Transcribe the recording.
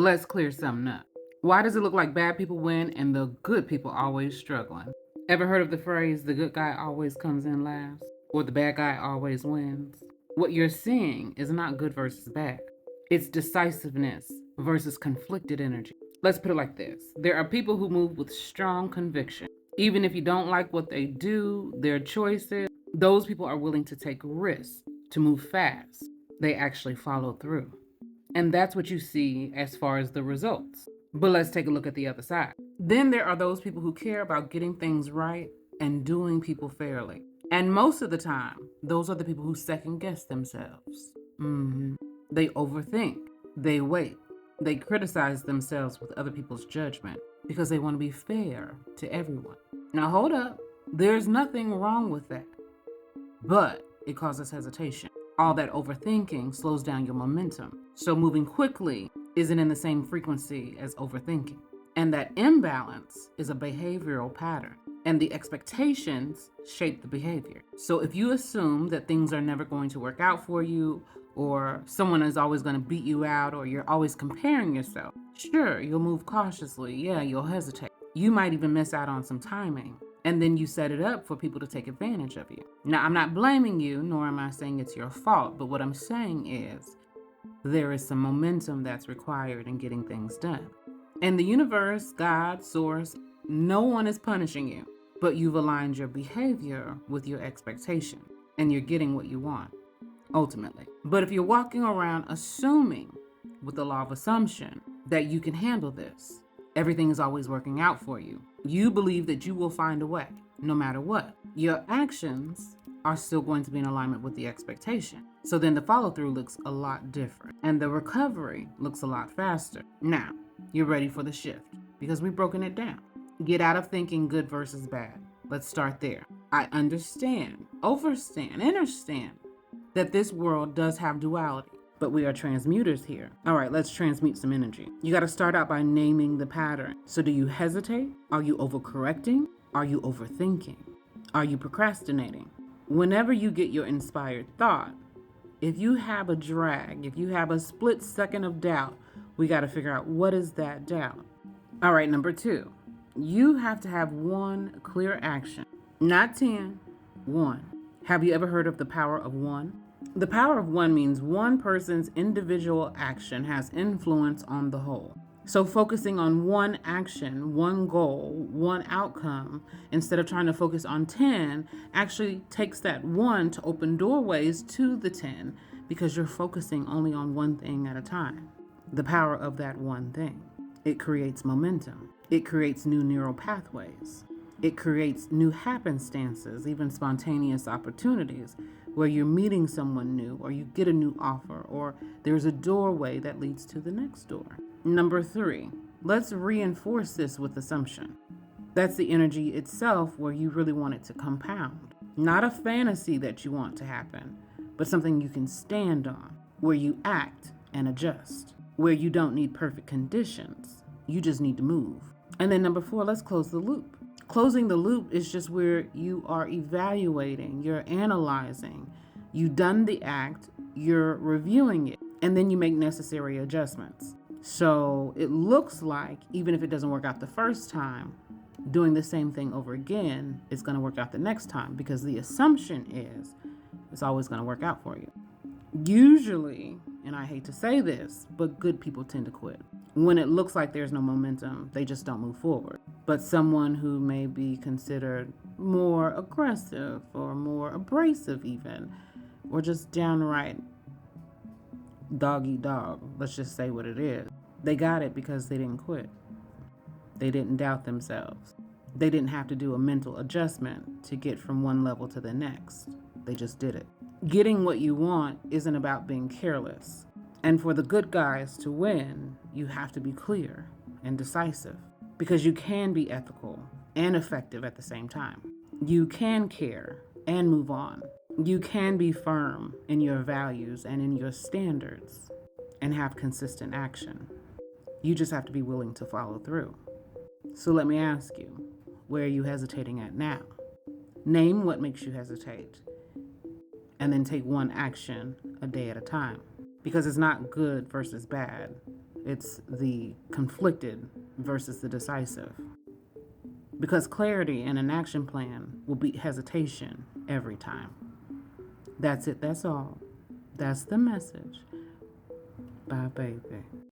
Let's clear something up. Why does it look like bad people win and the good people always struggling? Ever heard of the phrase, the good guy always comes in last? Or the bad guy always wins? What you're seeing is not good versus bad. It's decisiveness versus conflicted energy. Let's put it like this. There are people who move with strong conviction. Even if you don't like what they do, their choices, those people are willing to take risks, to move fast. They actually follow through. And that's what you see as far as the results. But let's take a look at the other side. Then there are those people who care about getting things right and doing people fairly. And most of the time, those are the people who second guess themselves. They overthink, they wait, they criticize themselves with other people's judgment because they want to be fair to everyone. Now, hold up, there's nothing wrong with that, but it causes hesitation. All that overthinking slows down your momentum. So moving quickly isn't in the same frequency as overthinking. And that imbalance is a behavioral pattern. And the expectations shape the behavior. So if you assume that things are never going to work out for you, or someone is always going to beat you out, or you're always comparing yourself, sure, you'll move cautiously. Yeah, you'll hesitate. You might even miss out on some timing. And then you set it up for people to take advantage of you. Now, I'm not blaming you, nor am I saying it's your fault, but what I'm saying is there is some momentum that's required in getting things done. And the universe, God, source, no one is punishing you, but you've aligned your behavior with your expectation, and you're getting what you want, ultimately. But if you're walking around assuming, with the law of assumption, that you can handle this, everything is always working out for you, you believe that you will find a way, no matter what. Your actions are still going to be in alignment with the expectation. So then the follow through looks a lot different, and the recovery looks a lot faster. Now, you're ready for the shift because we've broken it down. Get out of thinking good versus bad. Let's start there. I understand, understand that this world does have duality, but we are transmuters here. All right, let's transmute some energy. You got to start out by naming the pattern. So do you hesitate? Are you overcorrecting? Are you overthinking? Are you procrastinating? Whenever you get your inspired thought, if you have a drag, if you have a split second of doubt, we got to figure out what is that doubt. All right, number 2, you have to have one clear action, not 10, one. Have you ever heard of the power of one? The power of one means one person's individual action has influence on the whole. So focusing on one action, one goal, one outcome, instead of trying to focus on 10, actually takes that one to open doorways to the 10 because you're focusing only on one thing at a time. The power of that one thing. It creates momentum. It creates new neural pathways. It creates new happenstances, even spontaneous opportunities where you're meeting someone new, or you get a new offer, or there's a doorway that leads to the next door. Number 3, let's reinforce this with assumption. That's the energy itself where you really want it to compound. Not a fantasy that you want to happen, but something you can stand on, where you act and adjust, where you don't need perfect conditions. You just need to move. And then number 4, let's close the loop. Closing the loop is just where you are evaluating, you're analyzing, you've done the act, you're reviewing it, and then you make necessary adjustments. So it looks like, even if it doesn't work out the first time, doing the same thing over again is going to work out the next time, because the assumption is it's always going to work out for you. Usually, and I hate to say this, but good people tend to quit. When it looks like there's no momentum, they just don't move forward. But someone who may be considered more aggressive or more abrasive even, or just downright dog eat dog, let's just say what it is. They got it because they didn't quit. They didn't doubt themselves. They didn't have to do a mental adjustment to get from one level to the next. They just did it. Getting what you want isn't about being careless. And for the good guys to win, you have to be clear and decisive, because you can be ethical and effective at the same time. You can care and move on. You can be firm in your values and in your standards and have consistent action. You just have to be willing to follow through. So let me ask you, where are you hesitating at now? Name what makes you hesitate, and then take one action a day at a time. Because it's not good versus bad. It's the conflicted versus the decisive. Because clarity in an action plan will beat hesitation every time. That's it, that's all. That's the message. Bye, baby.